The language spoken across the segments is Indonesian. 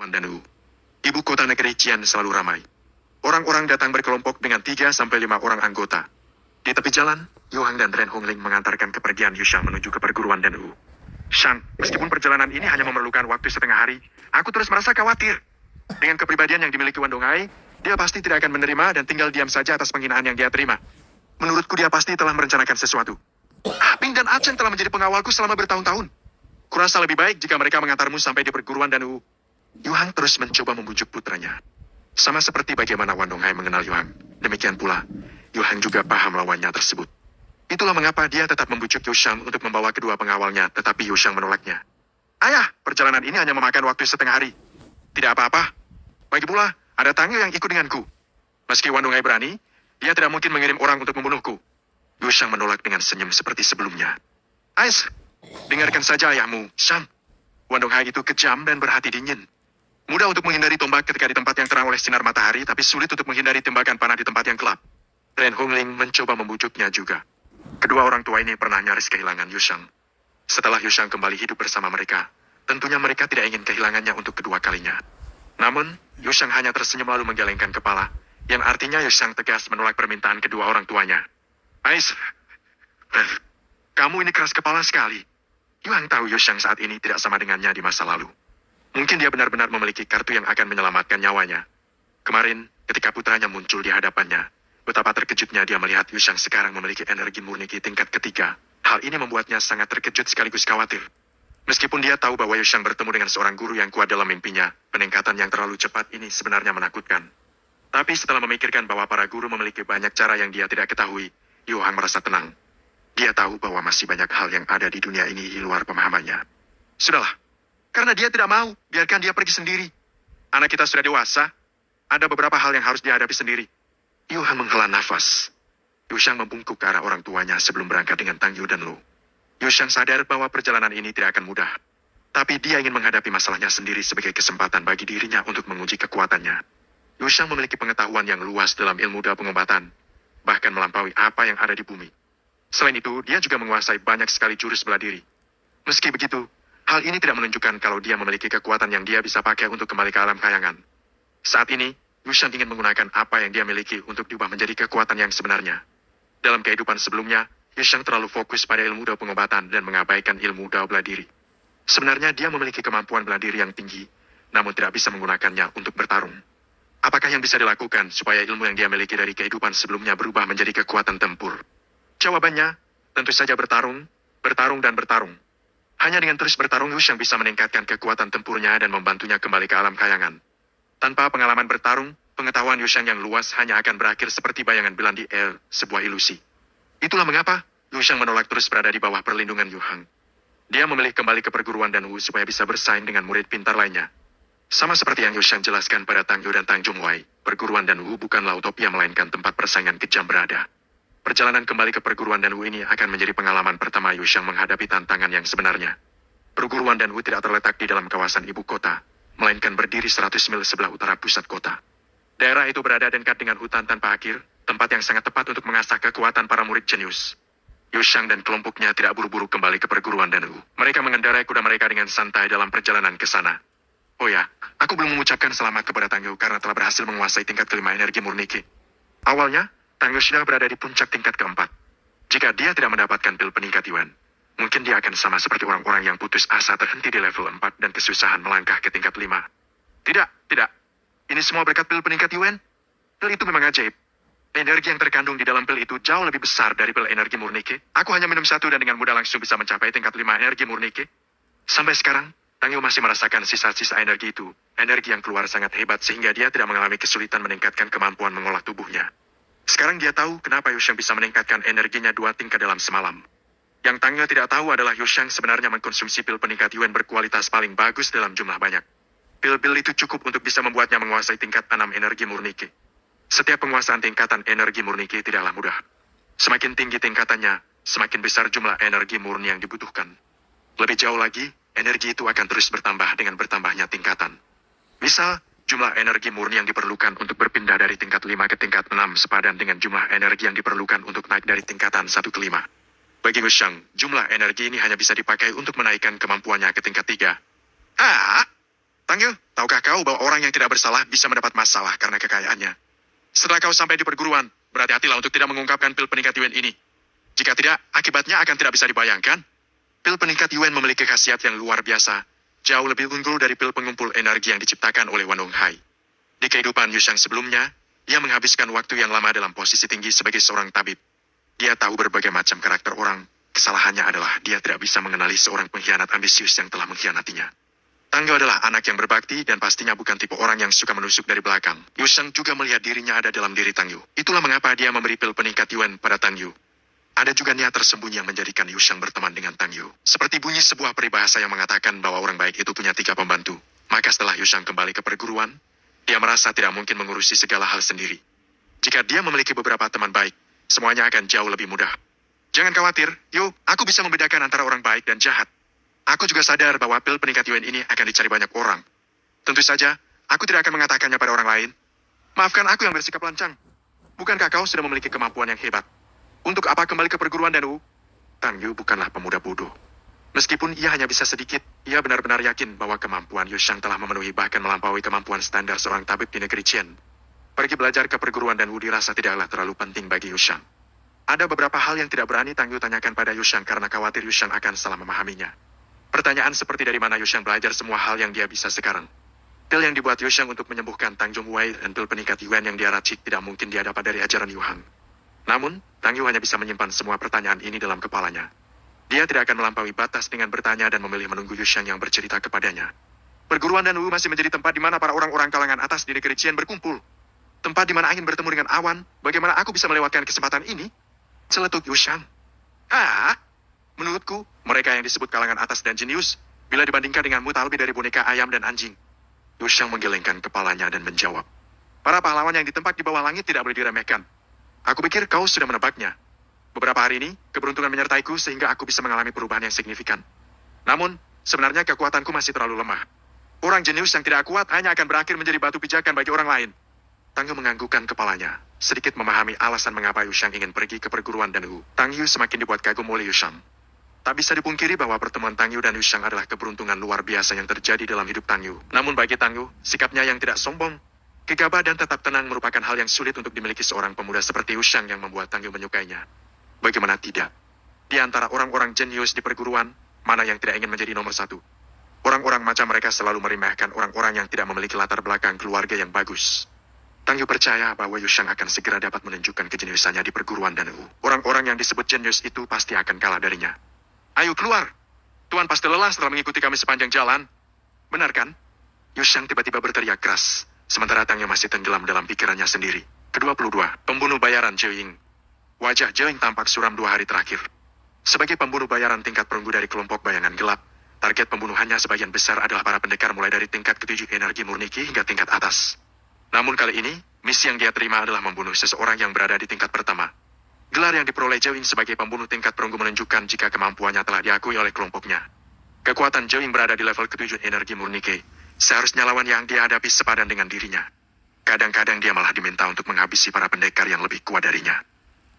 Dan ibu kota negeri Jian selalu ramai. Orang-orang datang berkelompok dengan 3 sampai 5 orang anggota. Di tepi jalan, Yuhang dan Ren Hongling mengantarkan kepergian Yushang menuju ke perguruan Dan-u. Shang, meskipun perjalanan ini hanya memerlukan waktu setengah hari, aku terus merasa khawatir. Dengan kepribadian yang dimiliki Wan Donghai, dia pasti tidak akan menerima dan tinggal diam saja atas penghinaan yang dia terima. Menurutku dia pasti telah merencanakan sesuatu. Ping dan Achen telah menjadi pengawalku selama bertahun-tahun. Kurasa lebih baik jika mereka mengantarmu sampai di perguruan Dan-u. Yuhang terus mencoba membujuk putranya. Sama seperti bagaimana Wan Donghai mengenal Yuhang, demikian pula, Yuhang juga paham lawannya tersebut. Itulah mengapa dia tetap membujuk Yushang untuk membawa kedua pengawalnya, tetapi Yushang menolaknya. Ayah, perjalanan ini hanya memakan waktu setengah hari. Tidak apa-apa. Lagi pula, ada Tangyo yang ikut denganku. Meski Wan Donghai berani, dia tidak mungkin mengirim orang untuk membunuhku. Yushang menolak dengan senyum seperti sebelumnya. Ais, dengarkan saja ayahmu, Shang. Wan Donghai itu kejam dan berhati dingin. Mudah untuk menghindari tombak ketika di tempat yang terang oleh sinar matahari, tapi sulit untuk menghindari tembakan panah di tempat yang gelap. Ren Hongling mencoba membujuknya juga. Kedua orang tua ini pernah nyaris kehilangan Yushang. Setelah Yushang kembali hidup bersama mereka, tentunya mereka tidak ingin kehilangannya untuk kedua kalinya. Namun, Yushang hanya tersenyum lalu menggelengkan kepala, yang artinya Yushang tegas menolak permintaan kedua orang tuanya. Ais, kamu ini keras kepala sekali. Yuhang tahu Yushang saat ini tidak sama dengannya di masa lalu. Mungkin dia benar-benar memiliki kartu yang akan menyelamatkan nyawanya. Kemarin, ketika putranya muncul di hadapannya, betapa terkejutnya dia melihat Yushang sekarang memiliki energi murni tingkat ketiga. Hal ini membuatnya sangat terkejut sekaligus khawatir. Meskipun dia tahu bahwa Yushang bertemu dengan seorang guru yang kuat dalam mimpinya, peningkatan yang terlalu cepat ini sebenarnya menakutkan. Tapi setelah memikirkan bahwa para guru memiliki banyak cara yang dia tidak ketahui, Yuhang merasa tenang. Dia tahu bahwa masih banyak hal yang ada di dunia ini di luar pemahamannya. Sudahlah. Karena dia tidak mau, biarkan dia pergi sendiri. Anak kita sudah dewasa. Ada beberapa hal yang harus dihadapi sendiri. Yuhang menghela nafas. Yushang membungkuk ke arah orang tuanya sebelum berangkat dengan Tangyu dan Lu. Yushang sadar bahwa perjalanan ini tidak akan mudah. Tapi dia ingin menghadapi masalahnya sendiri sebagai kesempatan bagi dirinya untuk menguji kekuatannya. Yushang memiliki pengetahuan yang luas dalam ilmu dan pengobatan, bahkan melampaui apa yang ada di bumi. Selain itu, dia juga menguasai banyak sekali jurus bela diri. Meski begitu, hal ini tidak menunjukkan kalau dia memiliki kekuatan yang dia bisa pakai untuk kembali ke alam khayangan. Saat ini, Yushang ingin menggunakan apa yang dia miliki untuk diubah menjadi kekuatan yang sebenarnya. Dalam kehidupan sebelumnya, Yushang terlalu fokus pada ilmu dao pengobatan dan mengabaikan ilmu dao bela diri. Sebenarnya dia memiliki kemampuan bela diri yang tinggi, namun tidak bisa menggunakannya untuk bertarung. Apakah yang bisa dilakukan supaya ilmu yang dia miliki dari kehidupan sebelumnya berubah menjadi kekuatan tempur? Jawabannya, tentu saja bertarung, bertarung dan bertarung. Hanya dengan terus bertarung Yushang bisa meningkatkan kekuatan tempurnya dan membantunya kembali ke alam khayangan. Tanpa pengalaman bertarung, pengetahuan Yushang yang luas hanya akan berakhir seperti bayangan bulan di air, sebuah ilusi. Itulah mengapa Yushang menolak terus berada di bawah perlindungan Yuhang. Dia memilih kembali ke perguruan Dan-u supaya bisa bersaing dengan murid pintar lainnya. Sama seperti yang Yushang jelaskan pada Tangyu dan Tang Jongwei, perguruan Dan-u bukanlah utopia melainkan tempat persaingan kejam berada. Perjalanan kembali ke perguruan Dan-u ini akan menjadi pengalaman pertama Yushang menghadapi tantangan yang sebenarnya. Perguruan Dan-u tidak terletak di dalam kawasan ibu kota, melainkan berdiri 100 mil sebelah utara pusat kota. Daerah itu berada dekat dengan hutan tanpa akhir, tempat yang sangat tepat untuk mengasah kekuatan para murid jenius. Yushang dan kelompoknya tidak buru-buru kembali ke perguruan Dan-u. Mereka mengendarai kuda mereka dengan santai dalam perjalanan ke sana. Oh ya, aku belum mengucapkan selamat kepada Tangyu karena telah berhasil menguasai tingkat kelima energi murni Qi. Awalnya, Tangyu sudah berada di puncak tingkat keempat. Jika dia tidak mendapatkan pil peningkat Yuan, mungkin dia akan sama seperti orang-orang yang putus asa terhenti di level 4 dan kesusahan melangkah ke tingkat 5. Tidak. Ini semua berkat pil peningkat Yuan. Pil itu memang ajaib. Energi yang terkandung di dalam pil itu jauh lebih besar dari pil energi murni Qi. Aku hanya minum satu dan dengan mudah langsung bisa mencapai tingkat 5 energi murni Qi. Sampai sekarang, Tangyu masih merasakan sisa-sisa energi itu. Energi yang keluar sangat hebat sehingga dia tidak mengalami kesulitan meningkatkan kemampuan mengolah tubuhnya. Sekarang dia tahu kenapa Yushang bisa meningkatkan energinya 2 tingkat dalam semalam. Yang Tangyu tidak tahu adalah Yushang sebenarnya mengkonsumsi pil peningkat Yuan berkualitas paling bagus dalam jumlah banyak. Pil-pil itu cukup untuk bisa membuatnya menguasai tingkat 6 energi murni Qi. Setiap penguasaan tingkatan energi murni Qi tidaklah mudah. Semakin tinggi tingkatannya, semakin besar jumlah energi murni yang dibutuhkan. Lebih jauh lagi, energi itu akan terus bertambah dengan bertambahnya tingkatan. Misal, jumlah energi murni yang diperlukan untuk berpindah dari tingkat 5 ke tingkat 6 sepadan dengan jumlah energi yang diperlukan untuk naik dari tingkatan 1 ke 5. Bagi Yushang, jumlah energi ini hanya bisa dipakai untuk menaikkan kemampuannya ke tingkat 3. Tang Yu, tahukah kau bahwa orang yang tidak bersalah bisa mendapat masalah karena kekayaannya? Setelah kau sampai di perguruan, berhati-hatilah untuk tidak mengungkapkan pil peningkat Yuan ini. Jika tidak, akibatnya akan tidak bisa dibayangkan. Pil peningkat Yuan memiliki khasiat yang luar biasa, jauh lebih unggul dari pil pengumpul energi yang diciptakan oleh Wan Donghai. Di kehidupan Yushang sebelumnya, ia menghabiskan waktu yang lama dalam posisi tinggi sebagai seorang tabib. Dia tahu berbagai macam karakter orang, kesalahannya adalah dia tidak bisa mengenali seorang pengkhianat ambisius yang telah mengkhianatinya. Tang Yu adalah anak yang berbakti dan pastinya bukan tipe orang yang suka menusuk dari belakang. Yushang juga melihat dirinya ada dalam diri Tang Yu. Itulah mengapa dia memberi pil peningkat Yuan pada Tang Yu. Ada juga niat tersembunyi yang menjadikan Yushang berteman dengan Tang Yu. Seperti bunyi sebuah peribahasa yang mengatakan bahwa orang baik itu punya 3 pembantu. Maka setelah Yushang kembali ke perguruan, dia merasa tidak mungkin mengurusi segala hal sendiri. Jika dia memiliki beberapa teman baik, semuanya akan jauh lebih mudah. Jangan khawatir, Yu, aku bisa membedakan antara orang baik dan jahat. Aku juga sadar bahwa pil peningkat Yuan ini akan dicari banyak orang. Tentu saja, aku tidak akan mengatakannya pada orang lain. Maafkan aku yang bersikap lancang. Bukankah kau sudah memiliki kemampuan yang hebat? Untuk apa kembali ke perguruan Danu? Tang Yu bukanlah pemuda bodoh. Meskipun ia hanya bisa sedikit, ia benar-benar yakin bahwa kemampuan Yushang telah memenuhi bahkan melampaui kemampuan standar seorang tabib di negeri Qian. Pergi belajar ke perguruan Danu dirasa tidaklah terlalu penting bagi Yushang. Ada beberapa hal yang tidak berani Tang Yu tanyakan pada Yushang karena khawatir Yushang akan salah memahaminya. Pertanyaan seperti dari mana Yushang belajar semua hal yang dia bisa sekarang. Pil yang dibuat Yushang untuk menyembuhkan Tang Zhongwei dan pil peningkat Yuan yang dia racik tidak mungkin dia dapat dari ajaran Yu Hang. Namun, Tang Yu hanya bisa menyimpan semua pertanyaan ini dalam kepalanya. Dia tidak akan melampaui batas dengan bertanya dan memilih menunggu Yushang yang bercerita kepadanya. Perguruan Danu masih menjadi tempat di mana para orang-orang kalangan atas di negeri Qian berkumpul. Tempat di mana angin bertemu dengan awan, bagaimana aku bisa melewatkan kesempatan ini? Celetuk Yushang. Menurutku, mereka yang disebut kalangan atas dan jenius, bila dibandingkan denganmu tak lebih dari boneka ayam dan anjing. Yushang menggelengkan kepalanya dan menjawab. Para pahlawan yang ditempat di bawah langit tidak boleh diremehkan. Aku pikir kau sudah menebaknya. Beberapa hari ini, keberuntungan menyertaiku sehingga aku bisa mengalami perubahan yang signifikan. Namun, sebenarnya kekuatanku masih terlalu lemah. Orang jenius yang tidak kuat hanya akan berakhir menjadi batu pijakan bagi orang lain. Tang Yu menganggukkan kepalanya, sedikit memahami alasan mengapa Yushang ingin pergi ke perguruan Danu. Tang Yu semakin dibuat kagum oleh Yushang. Tak bisa dipungkiri bahwa pertemuan Tang Yu dan Yushang adalah keberuntungan luar biasa yang terjadi dalam hidup Tang Yu. Namun bagi Tang Yu, sikapnya yang tidak sombong, gegabah dan tetap tenang merupakan hal yang sulit untuk dimiliki seorang pemuda seperti Yushang yang membuat Tang Yu menyukainya. Bagaimana tidak? Di antara orang-orang jenius di perguruan, mana yang tidak ingin menjadi nomor 1? Orang-orang macam mereka selalu meremehkan orang-orang yang tidak memiliki latar belakang keluarga yang bagus. Tang Yu percaya bahwa Yushang akan segera dapat menunjukkan kejeniusannya di perguruan Danu. Orang-orang yang disebut jenius itu pasti akan kalah darinya. Ayo keluar! Tuan pasti lelah setelah mengikuti kami sepanjang jalan. Benar kan? Yushang tiba-tiba berteriak keras. Sementara Tang Yu masih tenggelam dalam pikirannya sendiri. Ke-22, pembunuh bayaran Zhou Ying. Wajah Zhou Ying tampak suram 2 hari terakhir. Sebagai pembunuh bayaran tingkat perunggu dari kelompok bayangan gelap, target pembunuhannya sebagian besar adalah para pendekar mulai dari tingkat ke-7 energi murni Qi hingga tingkat atas. Namun kali ini, misi yang dia terima adalah membunuh seseorang yang berada di tingkat pertama. Gelar yang diperoleh Zhou Ying sebagai pembunuh tingkat perunggu menunjukkan jika kemampuannya telah diakui oleh kelompoknya. Kekuatan Zhou Ying berada di level ke-7 energi murni Qi. Seharusnya lawan yang dia hadapi sepadan dengan dirinya. Kadang-kadang dia malah diminta untuk menghabisi para pendekar yang lebih kuat darinya.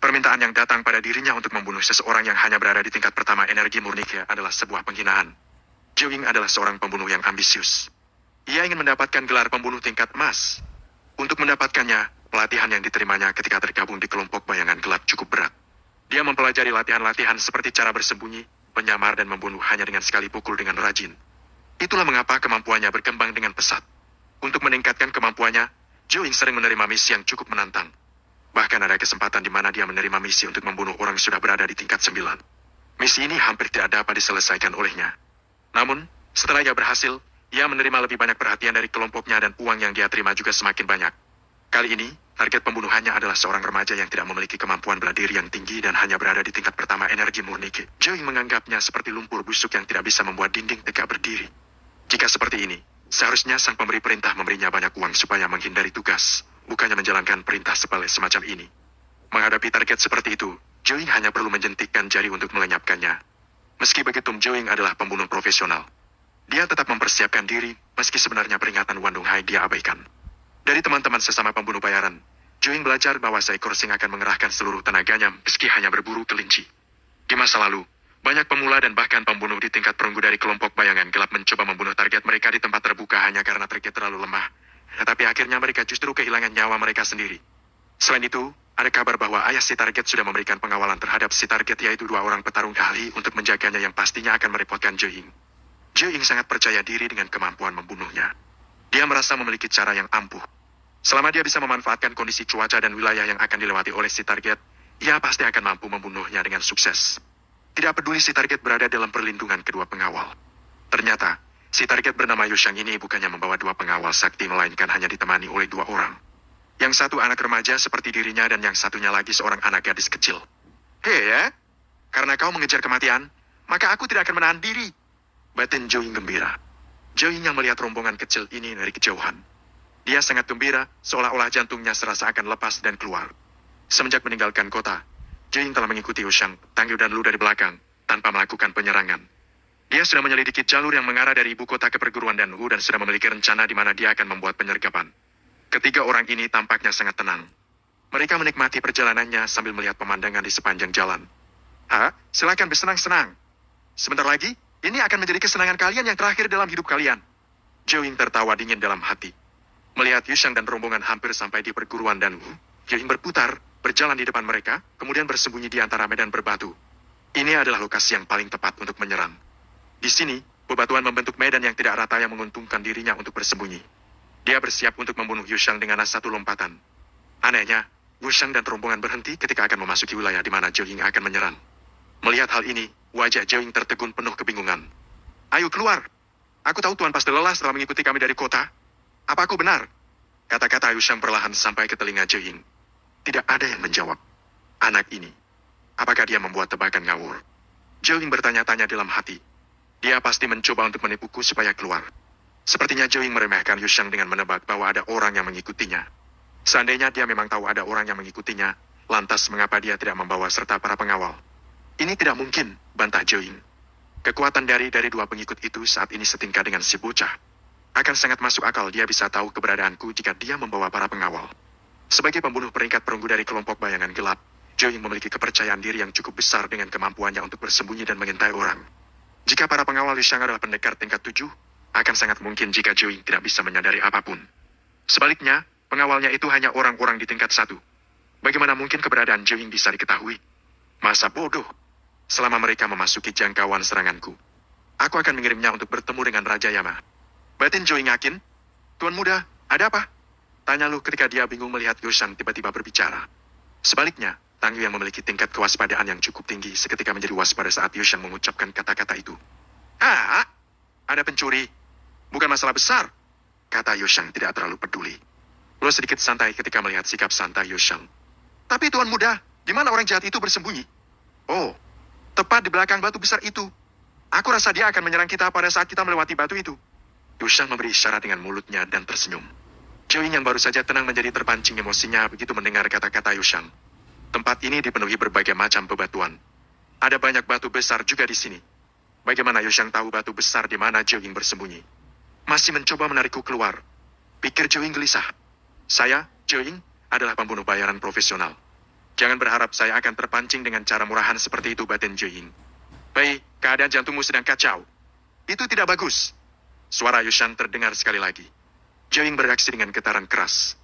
Permintaan yang datang pada dirinya untuk membunuh seseorang yang hanya berada di tingkat pertama energi murni Qi adalah sebuah penghinaan. Zhou Ying adalah seorang pembunuh yang ambisius. Ia ingin mendapatkan gelar pembunuh tingkat emas. Untuk mendapatkannya, pelatihan yang diterimanya ketika tergabung di kelompok bayangan gelap cukup berat. Dia mempelajari latihan-latihan seperti cara bersembunyi, menyamar dan membunuh hanya dengan sekali pukul dengan rajin. Itulah mengapa kemampuannya berkembang dengan pesat. Untuk meningkatkan kemampuannya, Zhou Ying sering menerima misi yang cukup menantang. Bahkan ada kesempatan di mana dia menerima misi untuk membunuh orang sudah berada di tingkat 9. Misi ini hampir tidak dapat diselesaikan olehnya. Namun, setelah ia berhasil, ia menerima lebih banyak perhatian dari kelompoknya dan uang yang dia terima juga semakin banyak. Kali ini, target pembunuhannya adalah seorang remaja yang tidak memiliki kemampuan bela diri yang tinggi dan hanya berada di tingkat pertama energi murni Qi. Zhou Ying menganggapnya seperti lumpur busuk yang tidak bisa membuat dinding tegak berdiri. Jika seperti ini, seharusnya sang pemberi perintah memberinya banyak uang supaya menghindari tugas, bukannya menjalankan perintah sepele semacam ini. Menghadapi target seperti itu, Zhou Ying hanya perlu menjentikkan jari untuk melenyapkannya. Meski begitu, Zhou Ying adalah pembunuh profesional. Dia tetap mempersiapkan diri, meski sebenarnya peringatan Wan Donghai dia abaikan. Dari teman-teman sesama pembunuh bayaran, Zhou Ying belajar bahwa seekor singa akan mengerahkan seluruh tenaganya meski hanya berburu kelinci. Di masa lalu, Banyak pemula dan bahkan pembunuh di tingkat perunggu dari kelompok bayangan gelap mencoba membunuh target mereka di tempat terbuka hanya karena target terlalu lemah. Tetapi akhirnya mereka justru kehilangan nyawa mereka sendiri. Selain itu, ada kabar bahwa ayah si target sudah memberikan pengawalan terhadap si target, yaitu 2 orang petarung ahli untuk menjaganya yang pastinya akan merepotkan Jo Ying. Jo Ying sangat percaya diri dengan kemampuan membunuhnya. Dia merasa memiliki cara yang ampuh. Selama dia bisa memanfaatkan kondisi cuaca dan wilayah yang akan dilewati oleh si target, ia pasti akan mampu membunuhnya dengan sukses. Tidak peduli si target berada dalam perlindungan kedua pengawal. Ternyata, si target bernama Yushang ini bukannya membawa 2 pengawal sakti, melainkan hanya ditemani oleh 2 orang. Yang satu anak remaja seperti dirinya dan yang satunya lagi seorang anak gadis kecil. Hei ya, karena kau mengejar kematian, maka aku tidak akan menahan diri. Batin Jo Ying gembira. Jo Ying yang melihat rombongan kecil ini dari kejauhan. Dia sangat gembira, seolah-olah jantungnya serasa akan lepas dan keluar. Semenjak meninggalkan kota, Jo Ying telah mengikuti Yushang, Tangyu dan Lu dari belakang, tanpa melakukan penyerangan. Dia sudah menyelidiki jalur yang mengarah dari ibu kota ke perguruan dan Wu dan sudah memiliki rencana di mana dia akan membuat penyergapan. Ketiga orang ini tampaknya sangat tenang. Mereka menikmati perjalanannya sambil melihat pemandangan di sepanjang jalan. Silakan bersenang-senang. Sebentar lagi, ini akan menjadi kesenangan kalian yang terakhir dalam hidup kalian. Jo Ying tertawa dingin dalam hati. Melihat Yushang dan rombongan hampir sampai di perguruan dan Wu, Jo Ying berputar, berjalan di depan mereka, kemudian bersembunyi di antara medan berbatu. Ini adalah lokasi yang paling tepat untuk menyerang. Di sini, bebatuan membentuk medan yang tidak rata yang menguntungkan dirinya untuk bersembunyi. Dia bersiap untuk membunuh Yushang dengan satu lompatan. Anehnya, Yushang dan rombongan berhenti ketika akan memasuki wilayah di mana Jo Ying akan menyerang. Melihat hal ini, wajah Jo Ying tertegun penuh kebingungan. Ayo keluar. Aku tahu Tuan pasti lelah setelah mengikuti kami dari kota. Apa aku benar? Kata-kata Yushang perlahan sampai ke telinga Jo Ying. Tidak ada yang menjawab. Anak ini, apakah dia membuat tebakan ngawur? Jo Ying bertanya-tanya dalam hati. Dia pasti mencoba untuk menipuku supaya keluar. Sepertinya Jo Ying meremehkan Yushang dengan menebak bahwa ada orang yang mengikutinya. Seandainya dia memang tahu ada orang yang mengikutinya, lantas mengapa dia tidak membawa serta para pengawal? Ini tidak mungkin, bantah Jo Ying. Kekuatan dari 2 pengikut itu saat ini setingkat dengan si bocah. Akan sangat masuk akal dia bisa tahu keberadaanku jika dia membawa para pengawal. Sebagai pembunuh peringkat perunggu dari kelompok bayangan gelap, Jo Ying memiliki kepercayaan diri yang cukup besar dengan kemampuannya untuk bersembunyi dan mengintai orang. Jika para pengawal Yushang adalah pendekar tingkat 7, akan sangat mungkin jika Jo Ying tidak bisa menyadari apapun. Sebaliknya, pengawalnya itu hanya orang-orang di tingkat 1. Bagaimana mungkin keberadaan Jo Ying bisa diketahui? Masa bodoh. Selama mereka memasuki jangkauan seranganku, aku akan mengirimnya untuk bertemu dengan Raja Yama. Batin Jo Ying yakin. Tuan muda, ada apa? Tanya Lu ketika dia bingung melihat Yushang tiba-tiba berbicara. Sebaliknya, Tang Yu yang memiliki tingkat kewaspadaan yang cukup tinggi seketika menjadi waspada saat Yushang mengucapkan kata-kata itu. Ada pencuri. Bukan masalah besar, kata Yushang tidak terlalu peduli. Lu sedikit santai ketika melihat sikap santai Yushang. Tapi tuan muda, di mana orang jahat itu bersembunyi? Oh, tepat di belakang batu besar itu. Aku rasa dia akan menyerang kita pada saat kita melewati batu itu. Yushang memberi isyarat dengan mulutnya dan tersenyum. Jo Ying yang baru saja tenang menjadi terpancing emosinya begitu mendengar kata-kata Yushang. Tempat ini dipenuhi berbagai macam bebatuan. Ada banyak batu besar juga di sini. Bagaimana Yushang tahu batu besar di mana Jo Ying bersembunyi? Masih mencoba menarikku keluar. Pikir Jo Ying gelisah. Saya, Jo Ying, adalah pembunuh bayaran profesional. Jangan berharap saya akan terpancing dengan cara murahan seperti itu, batin Jo Ying. Baik, keadaan jantungmu sedang kacau. Itu tidak bagus. Suara Yushang terdengar sekali lagi. Jo Ying bereaksi dengan getaran keras.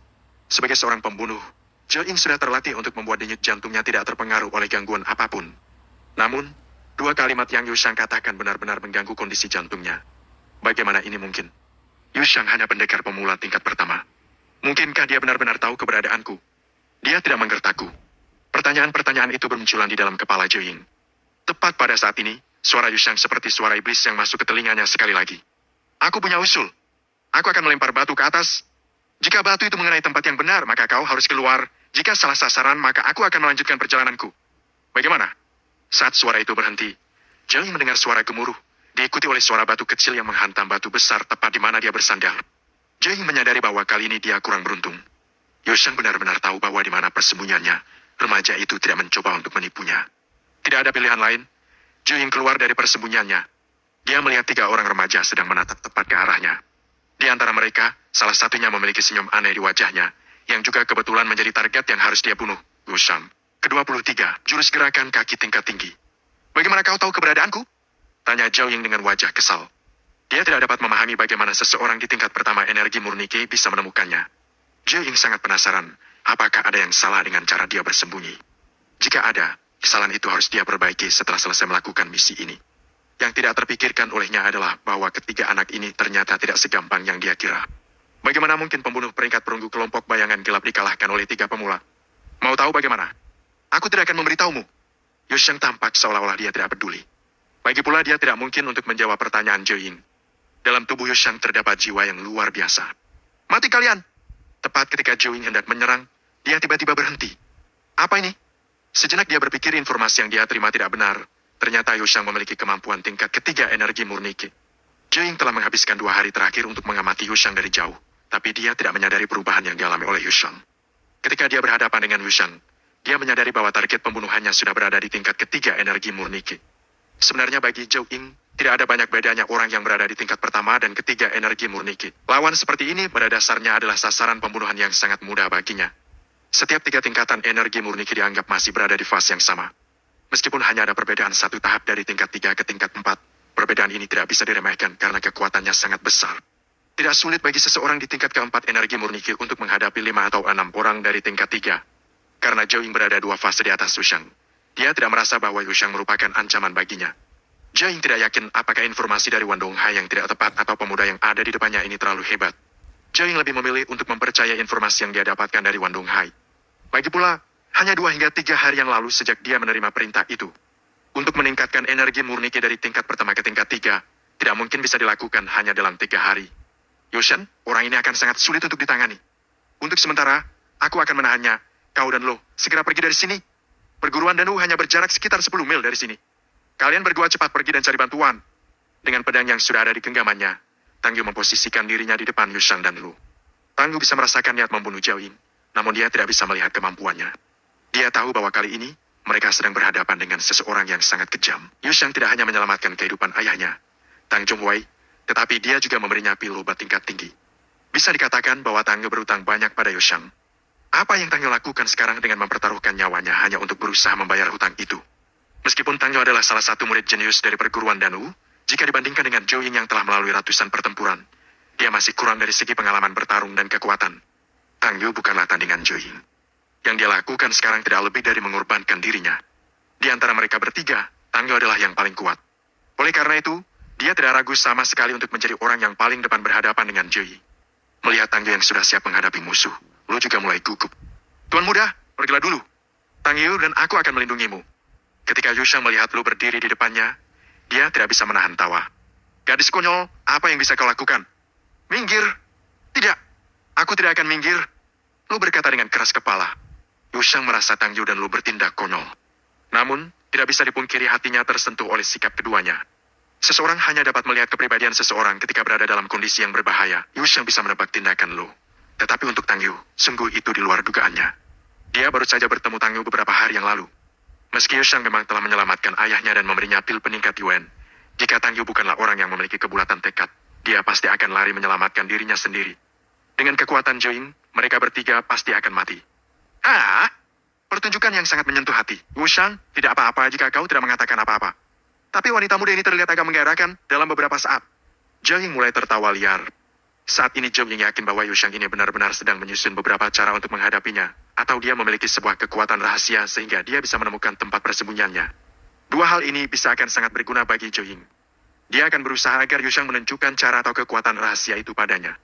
Sebagai seorang pembunuh, Jo Ying sudah terlatih untuk membuat denyut jantungnya tidak terpengaruh oleh gangguan apapun. Namun, 2 kalimat yang Yushang katakan benar-benar mengganggu kondisi jantungnya. Bagaimana ini mungkin? Yushang hanya pendekar pemula tingkat pertama. Mungkinkah dia benar-benar tahu keberadaanku? Dia tidak menggertakku. Pertanyaan-pertanyaan itu bermunculan di dalam kepala Jo Ying. Tepat pada saat ini, suara Yushang seperti suara iblis yang masuk ke telinganya sekali lagi. Aku punya usul. Aku akan melempar batu ke atas. Jika batu itu mengenai tempat yang benar, maka kau harus keluar. Jika salah sasaran, maka aku akan melanjutkan perjalananku. Bagaimana? Saat suara itu berhenti, Jo Ying mendengar suara gemuruh, diikuti oleh suara batu kecil yang menghantam batu besar tepat di mana dia bersandar. Jo Ying menyadari bahwa kali ini dia kurang beruntung. Yushang benar-benar tahu bahwa di mana persembunyiannya, remaja itu tidak mencoba untuk menipunya. Tidak ada pilihan lain. Jo Ying keluar dari persembunyiannya. Dia melihat 3 orang remaja sedang menatap tepat ke arahnya. Di antara mereka, salah satunya memiliki senyum aneh di wajahnya, yang juga kebetulan menjadi target yang harus dia bunuh, Yushang. Ke-23, jurus gerakan kaki tingkat tinggi. Bagaimana kau tahu keberadaanku? Tanya Zhao Ying dengan wajah kesal. Dia tidak dapat memahami bagaimana seseorang di tingkat pertama energi murni Qi bisa menemukannya. Zhao Ying sangat penasaran, apakah ada yang salah dengan cara dia bersembunyi. Jika ada, kesalahan itu harus dia perbaiki setelah selesai melakukan misi ini. Yang tidak terpikirkan olehnya adalah bahwa ketiga anak ini ternyata tidak segampang yang dia kira. Bagaimana mungkin pembunuh peringkat perunggu kelompok bayangan gelap dikalahkan oleh 3 pemula? Mau tahu bagaimana? Aku tidak akan memberitahumu. Yusheng tampak seolah-olah dia tidak peduli. Lagi pula dia tidak mungkin untuk menjawab pertanyaan Zhao Ying. Dalam tubuh Yusheng terdapat jiwa yang luar biasa. Mati kalian! Tepat ketika Zhao Ying hendak menyerang, dia tiba-tiba berhenti. Apa ini? Sejenak dia berpikir informasi yang dia terima tidak benar. Ternyata Yusheng memiliki kemampuan tingkat ketiga energi murni Qi. Zhao Ying telah menghabiskan 2 hari terakhir untuk mengamati Yusheng dari jauh. Tapi dia tidak menyadari perubahan yang dialami oleh Yusheng. Ketika dia berhadapan dengan Yusheng, dia menyadari bahwa target pembunuhannya sudah berada di tingkat ketiga energi murni Qi. Sebenarnya bagi Zhao Ying, tidak ada banyak bedanya orang yang berada di tingkat pertama dan ketiga energi murni Qi. Lawan seperti ini pada dasarnya adalah sasaran pembunuhan yang sangat mudah baginya. Setiap 3 tingkatan energi murni Qi dianggap masih berada di fase yang sama. Meskipun hanya ada perbedaan 1 tahap dari tingkat 3 ke tingkat 4, perbedaan ini tidak bisa diremehkan karena kekuatannya sangat besar. Tidak sulit bagi seseorang di tingkat keempat energi murni Qi untuk menghadapi 5 atau 6 orang dari tingkat 3. Karena Zhao Ying berada 2 fase di atas Yusheng, dia tidak merasa bahwa Yusheng merupakan ancaman baginya. Zhao Ying tidak yakin apakah informasi dari Wan Donghai yang tidak tepat atau pemuda yang ada di depannya ini terlalu hebat. Zhao Ying lebih memilih untuk mempercayai informasi yang dia dapatkan dari Wan Donghai. Lagi pula, hanya 2 hingga 3 hari yang lalu sejak dia menerima perintah itu. Untuk meningkatkan energi murni Qi dari tingkat pertama ke tingkat 3, tidak mungkin bisa dilakukan hanya dalam 3 hari. Yusheng, orang ini akan sangat sulit untuk ditangani. Untuk sementara, aku akan menahannya. Kau dan lo, segera pergi dari sini. Perguruan Danu hanya berjarak sekitar 10 mil dari sini. Kalian berdua cepat pergi dan cari bantuan. Dengan pedang yang sudah ada di genggamannya, Tang Yu memposisikan dirinya di depan Yusheng dan Lu. Tang Yu bisa merasakan niat membunuh Zhao Ying, namun dia tidak bisa melihat kemampuannya. Dia tahu bahwa kali ini, mereka sedang berhadapan dengan seseorang yang sangat kejam. Yusheng tidak hanya menyelamatkan kehidupan ayahnya, Tang Zhongwei, tetapi dia juga memberinya pil obat tingkat tinggi. Bisa dikatakan bahwa Tang Yu berutang banyak pada Yusheng. Apa yang Tang Yu lakukan sekarang dengan mempertaruhkan nyawanya hanya untuk berusaha membayar hutang itu? Meskipun Tang Yu adalah salah satu murid jenius dari perguruan Danu, jika dibandingkan dengan Zhao Ying yang telah melalui ratusan pertempuran, dia masih kurang dari segi pengalaman bertarung dan kekuatan. Tang Yu bukanlah tandingan Zhao Ying. Yang dia lakukan sekarang tidak lebih dari mengorbankan dirinya. Di antara mereka bertiga, Tang Yu adalah yang paling kuat. Oleh karena itu, dia tidak ragu sama sekali untuk menjadi orang yang paling depan berhadapan dengan Zhao Ying. Melihat Tang Yu yang sudah siap menghadapi musuh, Lu juga mulai gugup. Tuan muda, pergilah dulu. Tang Yu dan aku akan melindungimu. Ketika Yusheng melihat Lu berdiri di depannya, dia tidak bisa menahan tawa. Gadis konyol, apa yang bisa kau lakukan? Minggir. Tidak, aku tidak akan minggir. Lu berkata dengan keras kepala. Yusheng merasa Tang Yu dan Lu bertindak konyol. Namun, tidak bisa dipungkiri hatinya tersentuh oleh sikap keduanya. Seseorang hanya dapat melihat kepribadian seseorang ketika berada dalam kondisi yang berbahaya. Yusheng bisa menebak tindakan Lu. Tetapi untuk Tang Yu, sungguh itu di luar dugaannya. Dia baru saja bertemu Tang Yu beberapa hari yang lalu. Meski Yusheng memang telah menyelamatkan ayahnya dan memberinya pil peningkat Yuan, jika Tang Yu bukanlah orang yang memiliki kebulatan tekad, dia pasti akan lari menyelamatkan dirinya sendiri. Dengan kekuatan Zhao Ying, mereka bertiga pasti akan mati. Ah, pertunjukan yang sangat menyentuh hati. Yusheng, tidak apa-apa jika kau tidak mengatakan apa-apa. Tapi wanita muda ini terlihat agak menggairahkan dalam beberapa saat. Zhao Ying mulai tertawa liar. Saat ini Zhao Ying yakin bahwa Yusheng ini benar-benar sedang menyusun beberapa cara untuk menghadapinya, atau dia memiliki sebuah kekuatan rahasia sehingga dia bisa menemukan tempat persembunyiannya. 2 hal ini bisa akan sangat berguna bagi Zhao Ying. Dia akan berusaha agar Yusheng menunjukkan cara atau kekuatan rahasia itu padanya.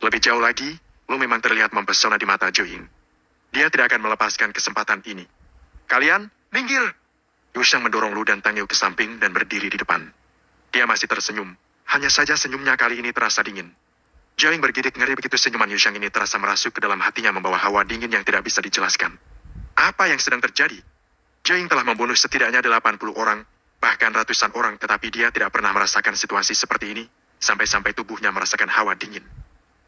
Lebih jauh lagi, Lu memang terlihat mempesona di mata Zhao Ying. Dia tidak akan melepaskan kesempatan ini. Kalian, minggir! Yusheng mendorong Lu dan Tang Yu ke samping dan berdiri di depan. Dia masih tersenyum. Hanya saja senyumnya kali ini terasa dingin. Zhao Ying bergidik ngeri begitu senyuman Yusheng ini terasa merasuk ke dalam hatinya membawa hawa dingin yang tidak bisa dijelaskan. Apa yang sedang terjadi? Zhao Ying telah membunuh setidaknya 80 orang, bahkan ratusan orang, tetapi dia tidak pernah merasakan situasi seperti ini, sampai-sampai tubuhnya merasakan hawa dingin.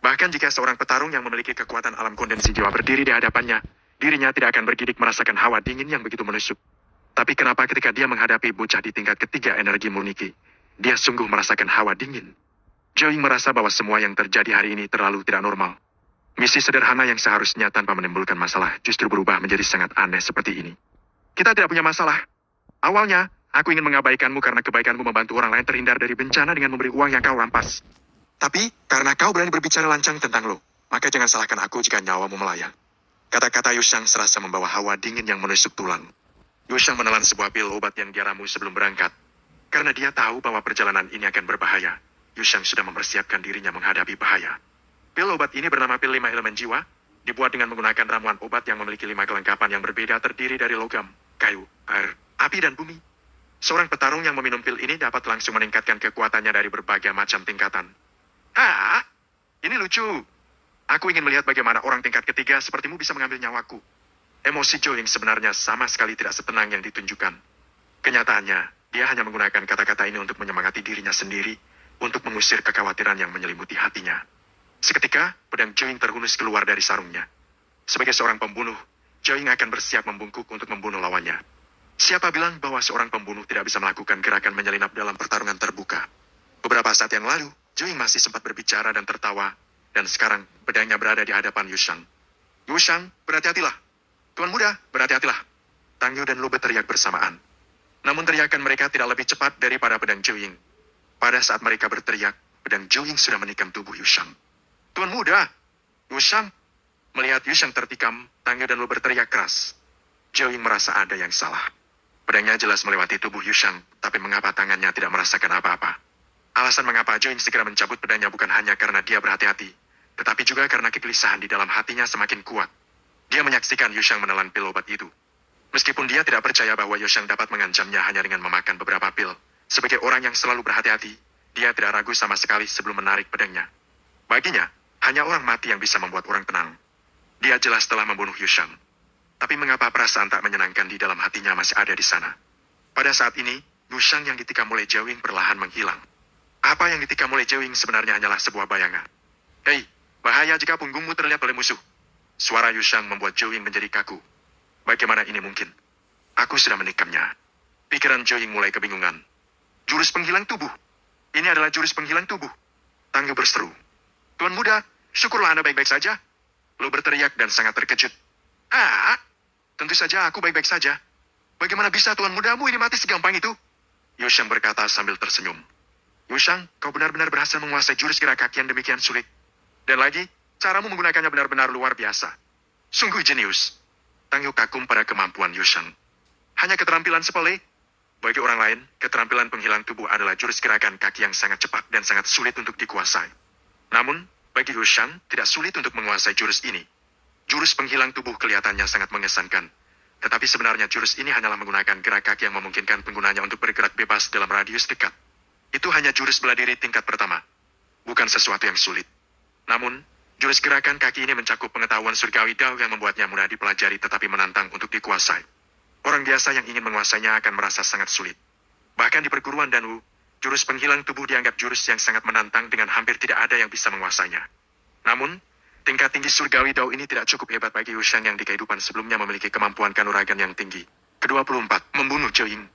Bahkan jika seorang petarung yang memiliki kekuatan alam kondensi jiwa berdiri di hadapannya, dirinya tidak akan bergidik merasakan hawa dingin yang begitu menusuk. Tapi kenapa ketika dia menghadapi bocah di tingkat ketiga energi murni Qi, dia sungguh merasakan hawa dingin? Zhao Ying merasa bahwa semua yang terjadi hari ini terlalu tidak normal. Misi sederhana yang seharusnya tanpa menimbulkan masalah justru berubah menjadi sangat aneh seperti ini. Kita tidak punya masalah. Awalnya, Aku ingin mengabaikanmu karena kebaikanmu membantu orang lain terhindar dari bencana dengan memberi uang yang kau rampas. Tapi, karena kau berani berbicara lancang tentang lo, maka jangan salahkan aku jika nyawamu melayang. Kata-kata Yushang serasa membawa hawa dingin yang menusuk tulang. Yushang menelan sebuah pil obat yang dia ramu sebelum berangkat. Karena dia tahu bahwa perjalanan ini akan berbahaya, Yushang sudah mempersiapkan dirinya menghadapi bahaya. Pil obat ini bernama pil 5 elemen jiwa, dibuat dengan menggunakan ramuan obat yang memiliki 5 kelengkapan yang berbeda terdiri dari logam, kayu, air, api, dan bumi. Seorang petarung yang meminum pil ini dapat langsung meningkatkan kekuatannya dari berbagai macam tingkatan. Ini lucu. Aku ingin melihat bagaimana orang tingkat ketiga sepertimu bisa mengambil nyawaku. Emosi Joe yang sebenarnya sama sekali tidak setenang yang ditunjukkan. Kenyataannya, dia hanya menggunakan kata-kata ini untuk menyemangati dirinya sendiri, untuk mengusir kekhawatiran yang menyelimuti hatinya. Seketika, pedang Joing terhunus keluar dari sarungnya. Sebagai seorang pembunuh, Joing akan bersiap membungkuk untuk membunuh lawannya. Siapa bilang bahwa seorang pembunuh tidak bisa melakukan gerakan menyelinap dalam pertarungan terbuka? Beberapa saat yang lalu, Joing masih sempat berbicara dan tertawa, dan sekarang pedangnya berada di hadapan Yushang. Yushang, berhati-hatilah. Tuan muda, berhati-hatilah. Tang Yu dan Lu berteriak bersamaan. Namun teriakan mereka tidak lebih cepat daripada pedang Joing. Pada saat mereka berteriak, pedang Joing sudah menikam tubuh Yushang. Tuan muda, Yushang. Melihat Yushang tertikam, Tang Yu dan Lu berteriak keras. Joing merasa ada yang salah. Pedangnya jelas melewati tubuh Yushang, tapi mengapa tangannya tidak merasakan apa-apa? Alasan mengapa Joing segera mencabut pedangnya bukan hanya karena dia berhati-hati, tetapi juga karena kegelisahan di dalam hatinya semakin kuat. Dia menyaksikan Yushang menelan pil obat itu. Meskipun dia tidak percaya bahwa Yushang dapat mengancamnya hanya dengan memakan beberapa pil, sebagai orang yang selalu berhati-hati, dia tidak ragu sama sekali sebelum menarik pedangnya. Baginya, hanya orang mati yang bisa membuat orang tenang. Dia jelas telah membunuh Yushang. Tapi mengapa perasaan tak menyenangkan di dalam hatinya masih ada di sana? Pada saat ini, Yushang yang ditikam oleh Joing perlahan menghilang. Apa yang ditikam oleh Joing sebenarnya hanyalah sebuah bayangan. Hei, bahaya jika punggungmu terlihat oleh musuh. Suara Yushang membuat Joing menjadi kaku. Bagaimana ini mungkin? Aku sudah menikamnya. Pikiran Joing mulai kebingungan. Jurus penghilang tubuh. Ini adalah jurus penghilang tubuh. Tang Yu berseru. Tuan muda, syukurlah Anda baik-baik saja. Lu berteriak dan sangat terkejut. Tentu saja aku baik-baik saja. Bagaimana bisa tuan mudamu ini mati segampang itu? Yushang berkata sambil tersenyum. Yushang, kau benar-benar berhasil menguasai jurus gerak kaki yang demikian sulit. Dan lagi, caramu menggunakannya benar-benar luar biasa. Sungguh jenius. Tang Yu kagum pada kemampuan Yushang. Hanya keterampilan sepele. Bagi orang lain, keterampilan penghilang tubuh adalah jurus gerakan kaki yang sangat cepat dan sangat sulit untuk dikuasai. Namun, bagi Yushang, tidak sulit untuk menguasai jurus ini. Jurus penghilang tubuh kelihatannya sangat mengesankan. Tetapi sebenarnya jurus ini hanyalah menggunakan gerak kaki yang memungkinkan penggunanya untuk bergerak bebas dalam radius dekat. Itu hanya jurus bela diri tingkat pertama. Bukan sesuatu yang sulit. Namun, jurus gerakan kaki ini mencakup pengetahuan surgawi Dao yang membuatnya mudah dipelajari tetapi menantang untuk dikuasai. Orang biasa yang ingin menguasainya akan merasa sangat sulit. Bahkan di perguruan Danwu, jurus penghilang tubuh dianggap jurus yang sangat menantang dengan hampir tidak ada yang bisa menguasainya. Namun, tingkat tinggi surgawi Dao ini tidak cukup hebat bagi Yushang yang di kehidupan sebelumnya memiliki kemampuan kanuragan yang tinggi. Ke-24, membunuh Joing.